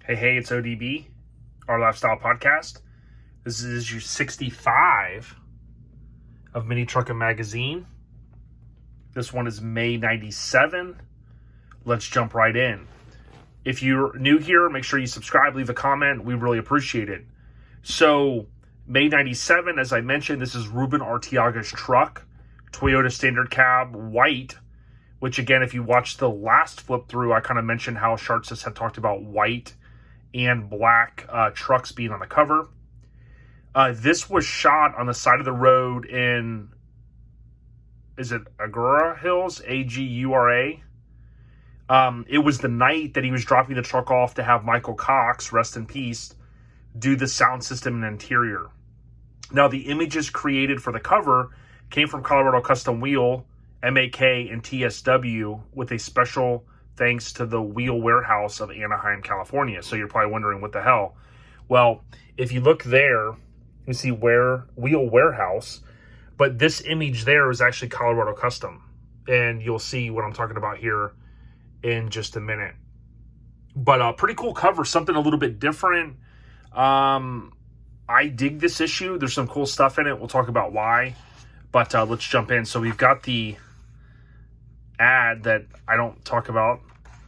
Hey, it's ODB, our lifestyle podcast. This is issue 65 of Mini Truckin Magazine. This one is May 97. Let's jump right in. If you're new here, make sure you subscribe, leave a comment. We really appreciate it. So, May 97, as I mentioned, this is Ruben Arteaga's truck. Toyota Standard Cab, white. Which, again, if you watched the last flip through, I kind of mentioned how Shartsis had talked about white and black trucks being on the cover. This was shot on the side of the road in, is it Agura Hills? A-G-U-R-A. It was the night that he was dropping the truck off to have Michael Cox, rest in peace, do the sound system and interior. Now, the images created for the cover came from Colorado Custom Wheel, MAK and TSW, with a special thanks to the Wheel Warehouse of Anaheim, California. So you're probably wondering, what the hell? Well, if you look there, you see Wheel Warehouse, but this image there is actually Colorado Custom. And you'll see what I'm talking about here in just a minute. But pretty cool cover, something a little bit different. I dig this issue. There's some cool stuff in it. We'll talk about why. But let's jump in. So we've got the ad that I don't talk about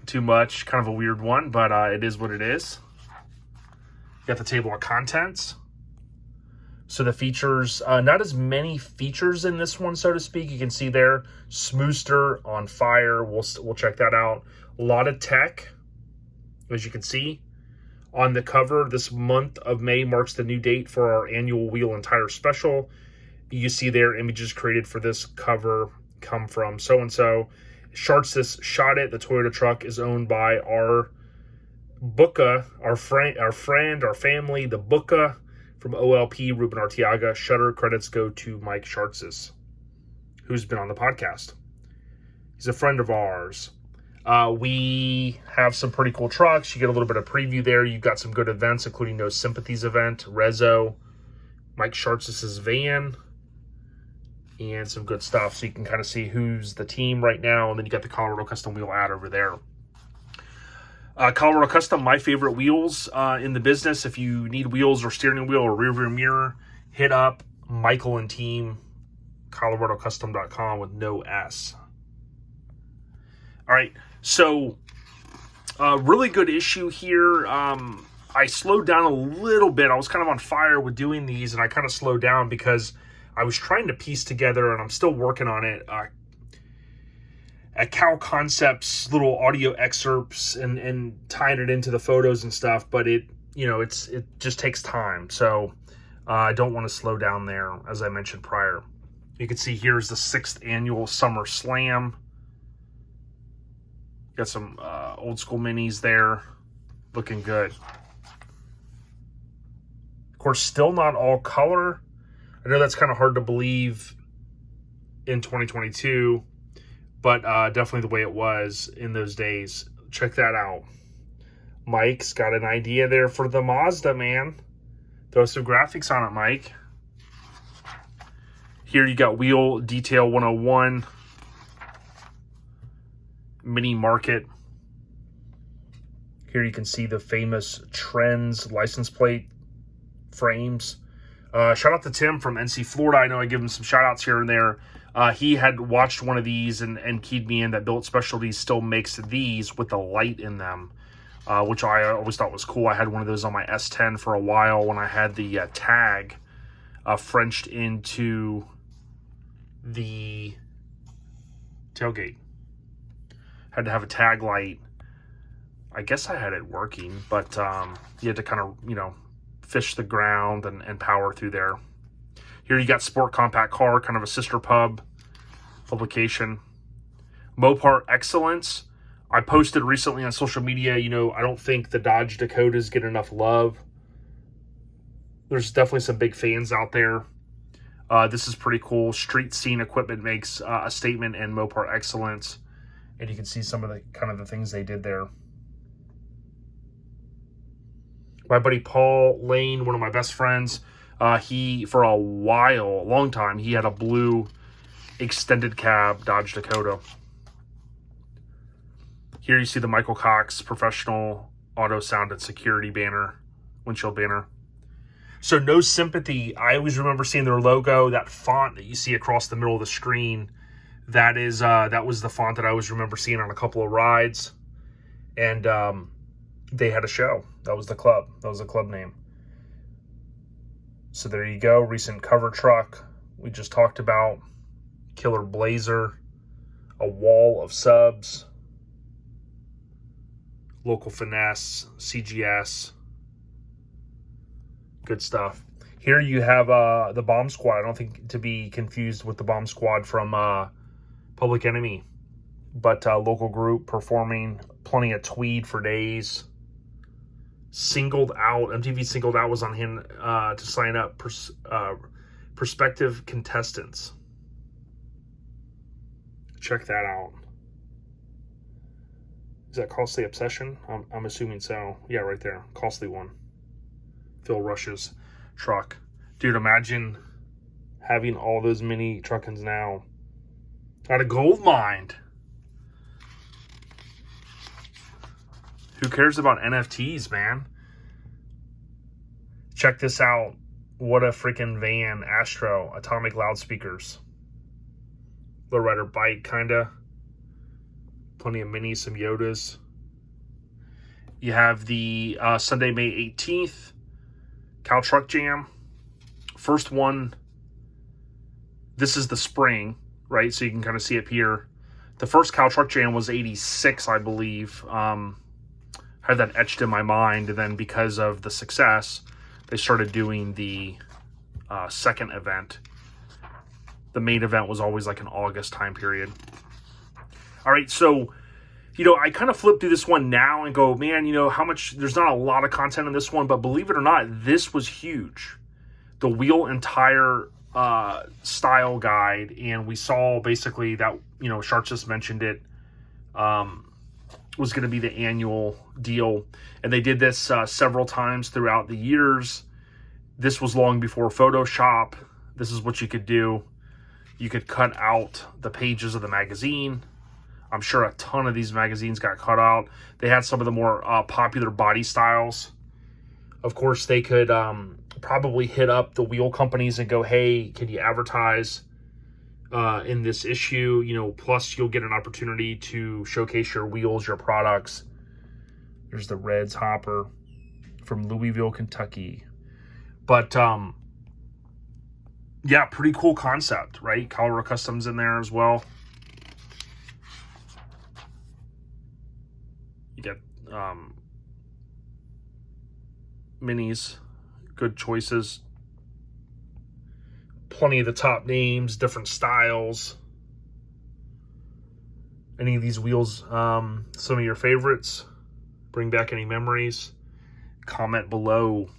too much, kind of a weird one, but it is what it is. Got the table of contents. So the features, not as many features in this one, so to speak. You can see there, Smooster on fire. We'll check that out. A lot of tech, as you can see on the cover. This month of May marks the new date for our annual wheel and tire special. You see there, images created for this cover come from so-and-so. Shartsis shot it. The Toyota truck is owned by our Buka, our friend, our family, the Buka from OLP, Ruben Arteaga. Shutter credits go to Mike Shartsis, who's been on the podcast. He's a friend of ours. We have some pretty cool trucks. You get a little bit of preview there. You've got some good events, including no Sympathy's event, Reso, Mike Shartsis' van, and some good stuff. So you can kind of see who's the team right now. And then you got the Colorado Custom Wheel ad over there. Colorado Custom, my favorite wheels in the business. If you need wheels or steering wheel or rear view mirror, hit up Michael and team, coloradocustom.com with no S. All right, so really good issue here. I slowed down a little bit. I was kind of on fire with doing these, and I kind of slowed down because I was trying to piece together, and I'm still working on it, at Cow Concepts, little audio excerpts and tying it into the photos and stuff, but it just takes time. So I don't want to slow down there, as I mentioned prior. You can see here's the 6th annual Summer Slam. Got some old school minis there, looking good. Of course, still not all color. I know that's kind of hard to believe in 2022, but definitely the way it was in those days. Check that out. Mike's got an idea there for the Mazda, man. Throw some graphics on it, Mike. Here you got Wheel Detail 101. Mini Market. Here you can see the famous Trends license plate frames. Shout out to Tim from NC Florida. I know I give him some shout outs here and there. He had watched one of these and keyed me in that Built Specialties still makes these with the light in them, which I always thought was cool. I had one of those on my S10 for a while when I had the tag Frenched into the tailgate. Had to have a tag light. I guess I had it working, but you had to kind of, fish the ground and power through there. Here you got Sport Compact Car, kind of a sister publication. Mopar Excellence. I posted recently on social media, I don't think the Dodge Dakotas get enough love. There's definitely some big fans out there. This is pretty cool. Street Scene Equipment makes a statement in Mopar Excellence. And you can see some of the things they did there. My buddy Paul Lane, one of my best friends, he, for a long time, he had a blue extended cab Dodge Dakota. Here you see the Michael Cox professional auto sound and security banner, windshield banner. So no Sympathy. I always remember seeing their logo, that font that you see across the middle of the screen. That was the font that I always remember seeing on a couple of rides. And they had a show. That was the club. That was the club name. So there you go. Recent cover truck we just talked about. Killer Blazer. A wall of subs. Local Finesse. CGS. Good stuff. Here you have the Bomb Squad. I don't think to be confused with the Bomb Squad from Public Enemy. But local group performing. Plenty of tweed for days. Singled out. MTV Singled Out was on him to sign up prospective contestants. Check that out. Is that Costly Obsession? I'm assuming so. Yeah, right there. Costly one. Phil Rush's truck. Dude, imagine having all those mini Truckins now. Out of gold mine. Who cares about NFTs, man? Check this out. What a freaking van. Astro. Atomic loudspeakers. Lowrider bike, kinda. Plenty of minis, some Yodas. You have the Sunday, May 18th. Cow Truck Jam. First one. This is the spring, right? So you can kind of see it here. The first Cow Truck Jam was 86, I believe. Had that etched in my mind. And then because of the success, they started doing the second event. The main event was always like an August time period. All right, so, I kind of flip through this one now and go, man, how much, there's not a lot of content in this one, but believe it or not, this was huge. The wheel and tire style guide, and we saw basically that, Sharks just mentioned it, was going to be the annual deal. And they did this several times throughout the years. This was long before Photoshop. This is what you could do. You could cut out the pages of the magazine. I'm sure a ton of these magazines got cut out. They had some of the more popular body styles. Of course, they could probably hit up the wheel companies and go, hey, can you advertise in this issue? Plus you'll get an opportunity to showcase your wheels, your products. There's the Reds hopper from Louisville, Kentucky. But, yeah, pretty cool concept, right? Colorado Customs in there as well. You get minis, good choices. Plenty of the top names, different styles. Any of these wheels, some of your favorites? Bring back any memories? Comment below.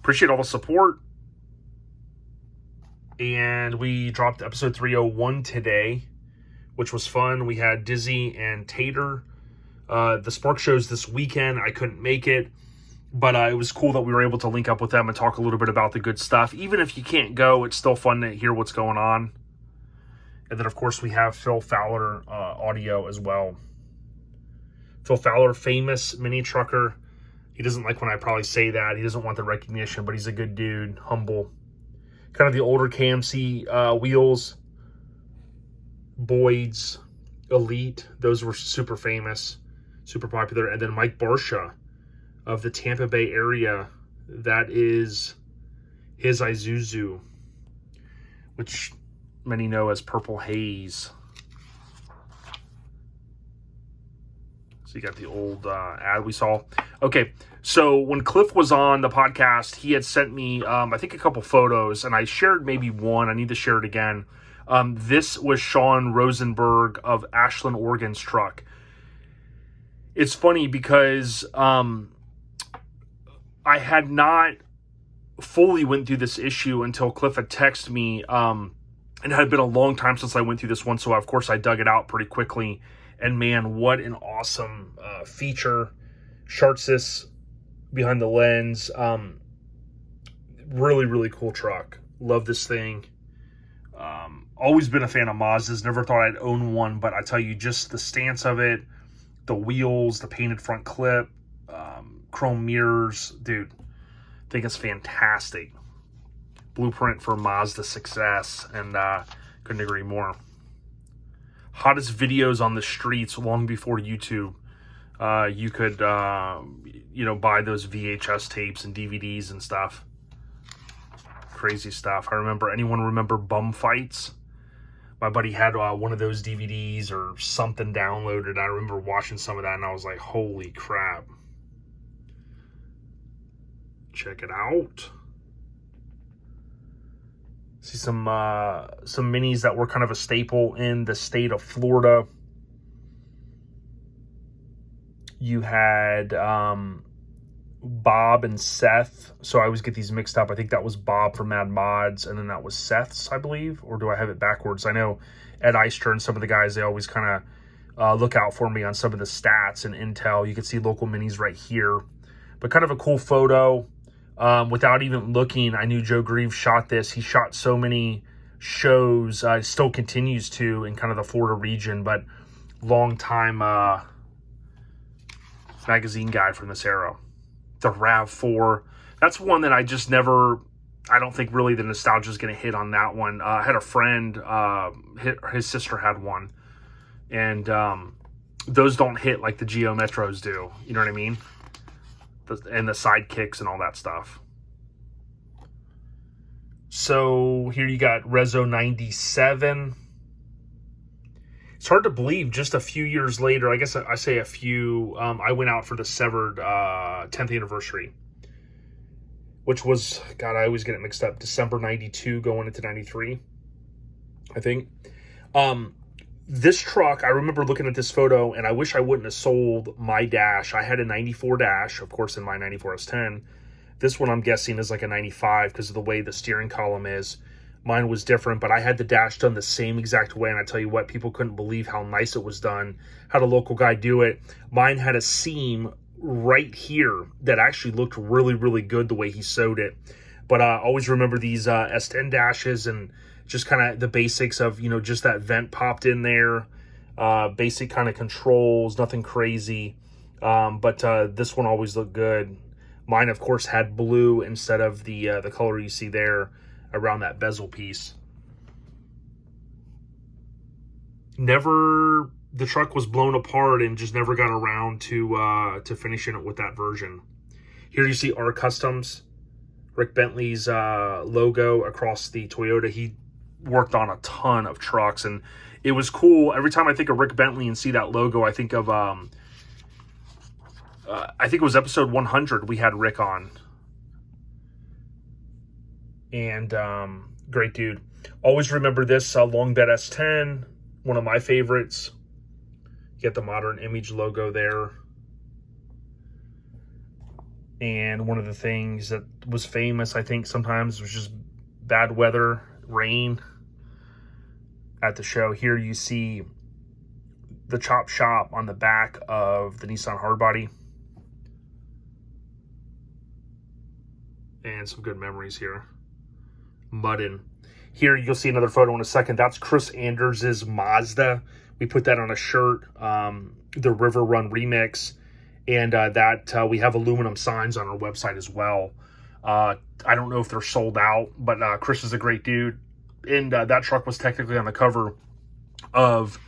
Appreciate all the support. And we dropped episode 301 today, which was fun. We had Dizzy and Tater. The Spark shows this weekend. I couldn't make it, but it was cool that we were able to link up with them and talk a little bit about the good stuff. Even if you can't go, it's still fun to hear what's going on. And then, of course, we have Phil Fowler audio as well. Phil Fowler, famous mini trucker. He doesn't like when I probably say that. He doesn't want the recognition, but he's a good dude, humble. Kind of the older KMC wheels. Boyd's, Elite. Those were super famous, super popular. And then Mike Barsha of the Tampa Bay area. That is his Isuzu, which many know as Purple Haze. So you got the old ad we saw. Okay, so when Cliff was on the podcast, he had sent me, I think, a couple photos, and I shared maybe one. I need to share it again. This was Sean Rosenberg of Ashland, Oregon's truck. It's funny because I had not fully went through this issue until Cliff had texted me, and it had been a long time since I went through this one, so of course I dug it out pretty quickly. And man, what an awesome feature. Shartsys behind the lens. Really, really cool truck. Love this thing. Always been a fan of Mazdas. Never thought I'd own one, but I tell you, just the stance of it, The wheels, the painted front clip, chrome mirrors. Dude, I think it's fantastic. Blueprint for Mazda success, and couldn't agree more. Hottest videos on the streets long before YouTube. You could, you know, buy those VHS tapes and DVDs and stuff. Crazy stuff. Anyone remember Bum Fights? My buddy had one of those DVDs or something downloaded. I remember watching some of that and I was like, holy crap. Check it out. See some minis that were kind of a staple in the state of Florida. You had Bob and Seth. So I always get these mixed up. I think that was Bob from Mad Mods, and then that was Seth's, I believe. Or do I have it backwards? I know Ed Eister and some of the guys, they always kind of look out for me on some of the stats and intel. You can see local minis right here. But kind of a cool photo. Without even looking, I knew Joe Greaves shot this. He shot so many shows, still continues to, in kind of the Florida region, but long time magazine guy from this era. The RAV4, that's one that I just never, I don't think really the nostalgia is going to hit on that one. I had a friend, his sister had one, and those don't hit like the Geo Metros do, you know what I mean? And the sidekicks and all that stuff. So here you got Reso 97. It's hard to believe just a few years later, I guess I say a few, I went out for the severed 10th anniversary, which was, God, I always get it mixed up, December 92 going into 93, I think. This truck, I remember looking at this photo, and I wish I wouldn't have sold my dash. I had a 94 dash, of course, in my 94 S10. This one, I'm guessing, is like a 95 because of the way the steering column is. Mine was different, but I had the dash done the same exact way, and I tell you what, people couldn't believe how nice it was done. Had a local guy do it. Mine had a seam right here that actually looked really, really good the way he sewed it. But I always remember these S10 dashes and just kind of the basics of, you know, just that vent popped in there. Basic kind of controls, nothing crazy. But this one always looked good. Mine, of course, had blue instead of the color you see there around that bezel piece. The truck was blown apart and just never got around to finishing it with that version. Here you see R Customs, Rick Bentley's logo across the Toyota. He worked on a ton of trucks, and it was cool. Every time I think of Rick Bentley and see that logo, I think of I think it was episode 100 we had Rick on. And great dude. Always remember this long bed S10, one of my favorites. Get the Modern Image logo there. And one of the things that was famous, I think, sometimes was just bad weather, rain at the show. Here you see the chop shop on the back of the Nissan Hardbody. And some good memories here. Muddin. Here you'll see another photo in a second. That's Chris Anders' Mazda. We put that on a shirt, the River Run Remix. And that we have aluminum signs on our website as well. I don't know if they're sold out, but Chris is a great dude. And that truck was technically on the cover of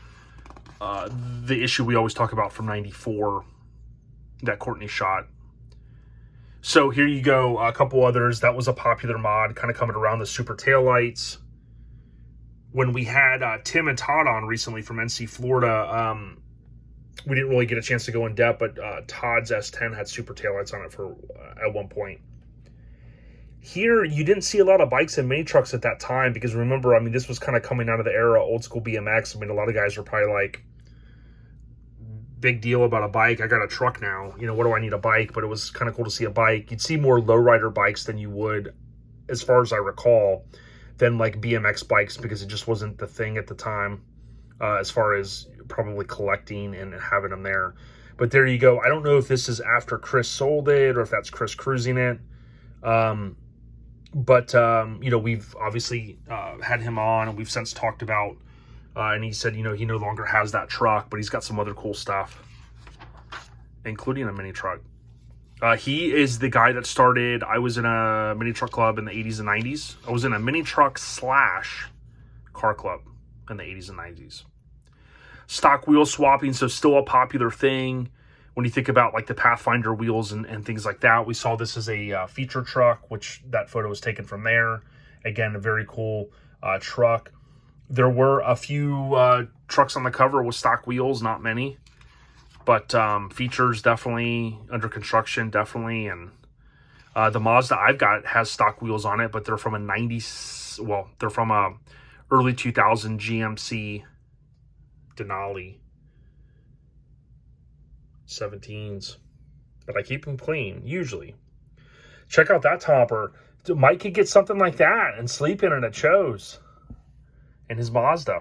the issue we always talk about from 94 that Courtney shot. So here you go, a couple others. That was a popular mod, kind of coming around, the super taillights. When we had Tim and Todd on recently from NC Florida, we didn't really get a chance to go in depth, but Todd's S10 had super taillights on it for at one point. Here, you didn't see a lot of bikes and mini trucks at that time because remember, I mean, this was kind of coming out of the era, old school BMX. I mean, a lot of guys were probably like, big deal about a bike. I got a truck now. You know, what do I need a bike? But it was kind of cool to see a bike. You'd see more lowrider bikes than you would, as far as I recall, than like BMX bikes because it just wasn't the thing at the time as far as probably collecting and having them there. But there you go. I don't know if this is after Chris sold it or if that's Chris cruising it. But you know, we've obviously had him on and we've since talked about and he said, you know, he no longer has that truck, but he's got some other cool stuff. including a mini truck. He is the guy that started, I was in a mini truck club in the 80s and 90s. I was in a mini truck / car club in the 80s and 90s. Stock wheel swapping, so still a popular thing. When you think about like the Pathfinder wheels and things like that, we saw this as a feature truck, which that photo was taken from there. Again, a very cool truck. There were a few trucks on the cover with stock wheels, not many. But features definitely, under construction definitely. And the Mazda I've got has stock wheels on it, but they're from they're from a early 2000 GMC Denali 17s. But I keep them clean, usually. Check out that topper. Mike could get something like that and sleep in it at shows. And his Mazda.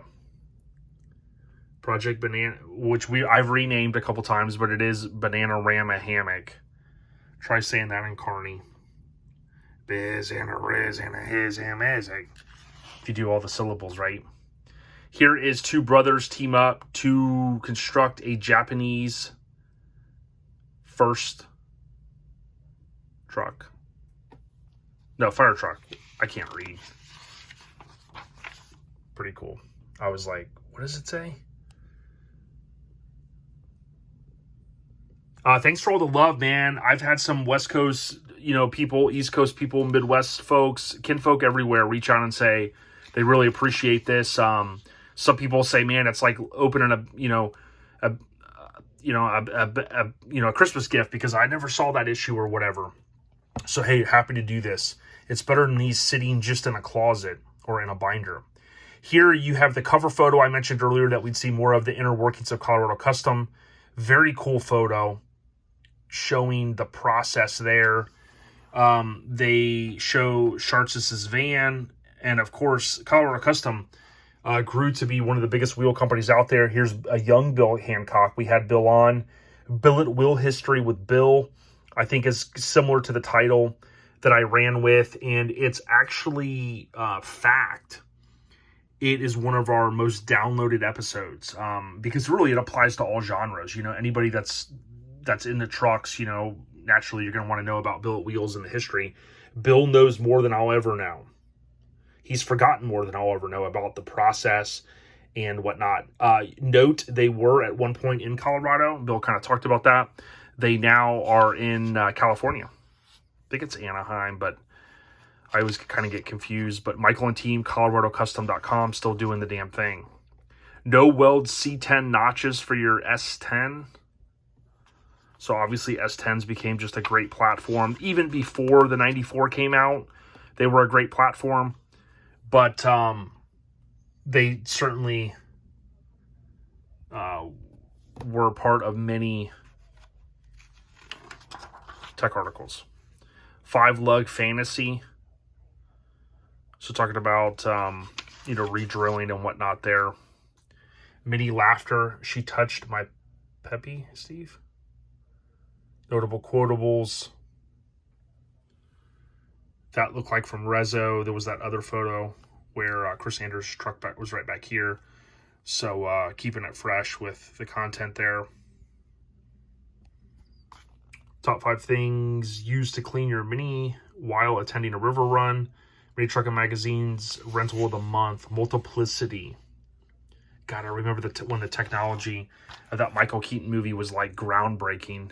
Project Banana, which I've renamed a couple times, but it is Banana-Rama Hammock. Try saying that in Carney. Biz and a riz and a his and music. If you do all the syllables right. Here is two brothers team up to construct a Japanese first truck. No, fire truck. I can't read. Pretty cool. I was like, what does it say? Thanks for all the love, man. I've had some West Coast, people, East Coast people, Midwest folks, kinfolk everywhere reach out and say they really appreciate this. Some people say, man, it's like opening a Christmas gift because I never saw that issue or whatever. So, hey, happy to do this. It's better than these sitting just in a closet or in a binder. Here you have the cover photo I mentioned earlier that we'd see more of the inner workings of Colorado Custom. Very cool photo showing the process there. They show Shartz's van, and of course, Colorado Custom grew to be one of the biggest wheel companies out there. Here's a young Bill Hancock. We had Bill on. Billet Wheel History with Bill, I think, is similar to the title that I ran with, and it's actually fact. It is one of our most downloaded episodes because really it applies to all genres. Anybody that's in the trucks, naturally you're going to want to know about billet wheels and the history. Bill knows more than I'll ever know. He's forgotten more than I'll ever know about the process and whatnot. Note, they were at one point in Colorado. Bill kind of talked about that. They now are in California. I think it's Anaheim, but I always kind of get confused. But Michael and team, ColoradoCustom.com, still doing the damn thing. No weld C10 notches for your S10. So obviously S10s became just a great platform. Even before the 94 came out, they were a great platform. But they certainly were part of many tech articles. 5-lug fantasy. So talking about, redrilling and whatnot there. Mini laughter. She touched my peppy, Steve. Notable quotables. That looked like from Reso. There was that other photo where Chris Anders' truck was right back here. So keeping it fresh with the content there. Top 5 things used to clean your Mini while attending a river run. Mini Truckin Magazine's rental of the month. Multiplicity. God, I remember when the technology of that Michael Keaton movie was like groundbreaking.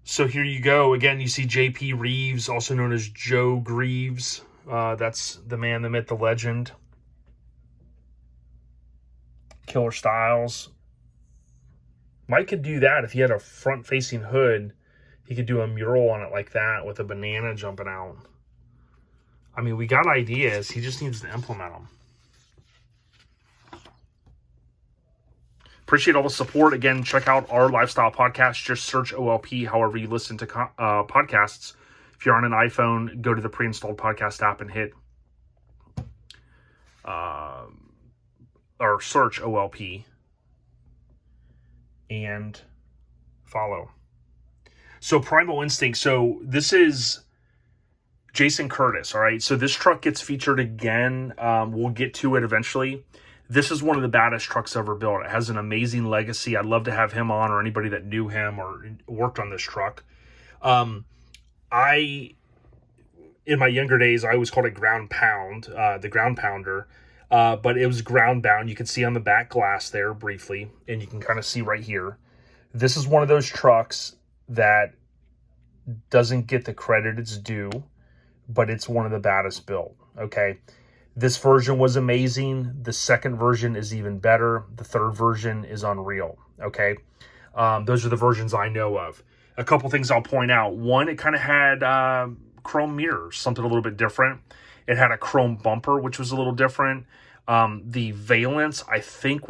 So here you go. Again, you see J.P. Reeves, also known as Joe Greaves. That's the man, the myth, the legend. Killer Styles. Mike could do that if he had a front-facing hood. He could do a mural on it like that with a banana jumping out. I mean, we got ideas. He just needs to implement them. Appreciate all the support. Again, check out our lifestyle podcast. Just search OLP however you listen to podcasts. If you're on an iPhone, go to the pre-installed podcast app and hit or search OLP and follow. So Primal Instinct. So this is Jason Curtis. All right. So this truck gets featured again. We'll get to it eventually. This is one of the baddest trucks ever built. It has an amazing legacy. I'd love to have him on, or anybody that knew him or worked on this truck. In my younger days, I always called it ground pound, the ground pounder. But it was ground bound. You can see on the back glass there briefly, and you can kind of see right here. This is one of those trucks that doesn't get the credit it's due, but it's one of the baddest built, okay? This version was amazing. The second version is even better. The third version is unreal, okay? Those are the versions I know of. A couple things I'll point out. One, it kind of had chrome mirrors, something a little bit different. It had a chrome bumper, which was a little different. The valence, I think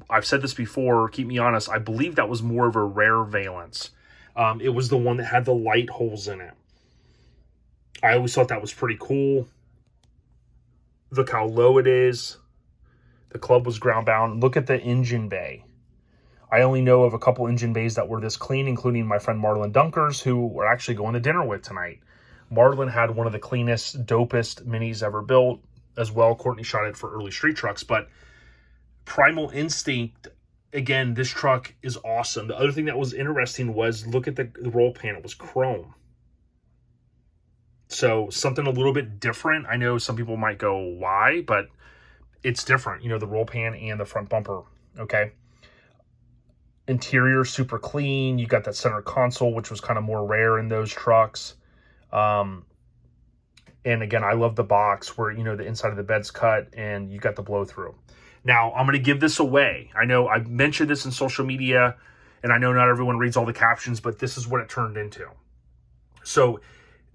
I've said this before, keep me honest, I believe that was more of a rare valence. It was the one that had the light holes in it. I always thought that was pretty cool. Look how low it is. The club was ground bound. Look at the engine bay. I only know of a couple engine bays that were this clean, including my friend Marlon Dunkers, who we're actually going to dinner with tonight. Marlon had one of the cleanest, dopest minis ever built as well. Courtney shot it for early street trucks, but Primal Instinct, again, this truck is awesome. The other thing that was interesting was, look at the roll pan. It was chrome. So something a little bit different. I know some people might go, why? But it's different. You know, the roll pan and the front bumper, okay? Interior, super clean. You got that center console, which was kind of more rare in those trucks. And again, I love the box where, you know, the inside of the bed's cut and you got the blow through. Now, I'm going to give this away. I know I've mentioned this in social media, and I know not everyone reads all the captions, but this is what it turned into. So,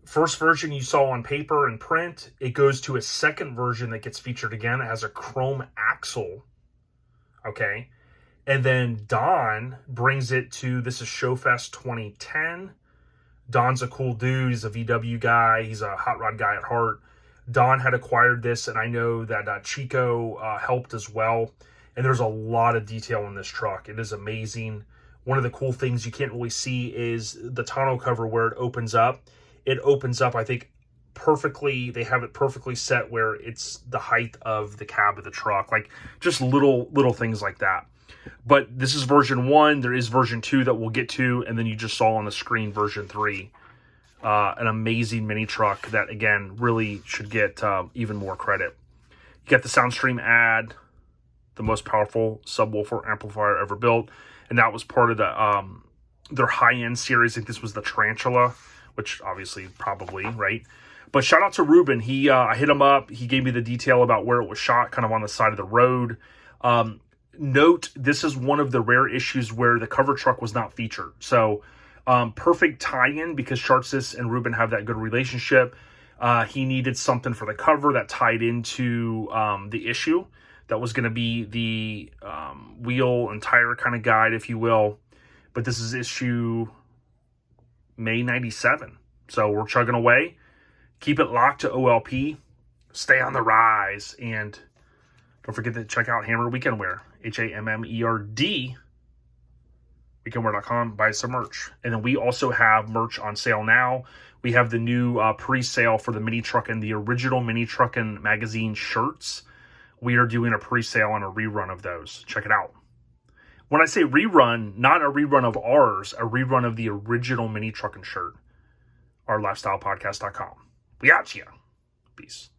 first version you saw on paper and print, it goes to a second version that gets featured again. It has a chrome axle, okay? And then Don brings it to, this is Showfest 2010. Don's a cool dude. He's a VW guy. He's a hot rod guy at heart. Don had acquired this, and I know that Chico helped as well. And there's a lot of detail in this truck. It is amazing. One of the cool things you can't really see is the tonneau cover where it opens up. It opens up, I think, perfectly. They have it perfectly set where it's the height of the cab of the truck. Like, just little things like that. But this is version 1. There is version 2 that we'll get to. And then you just saw on the screen version 3. An amazing mini truck that, again, really should get even more credit. You got the Soundstream ad, the most powerful subwoofer amplifier ever built. And that was part of the their high-end series. I think this was the Tarantula, which obviously probably, right? But shout out to Ruben. I hit him up. He gave me the detail about where it was shot, kind of on the side of the road. Note, this is one of the rare issues where the cover truck was not featured. So, perfect tie-in because Chartsis and Ruben have that good relationship. He needed something for the cover that tied into the issue. That was going to be the wheel and tire kind of guide, if you will. But this is issue May 97. So we're chugging away. Keep it locked to OLP. Stay on the rise. And don't forget to check out Hammer Weekend Wear. HAMMERD. Weekendwear.com. Buy some merch. And then we also have merch on sale now. We have the new pre-sale for the Mini Truckin, the original Mini Truckin magazine shirts. We are doing a pre-sale on a rerun of those. Check it out. When I say rerun, not a rerun of ours, a rerun of the original Mini Truckin shirt. OurLifestylePodcast.com. We out ya. Peace.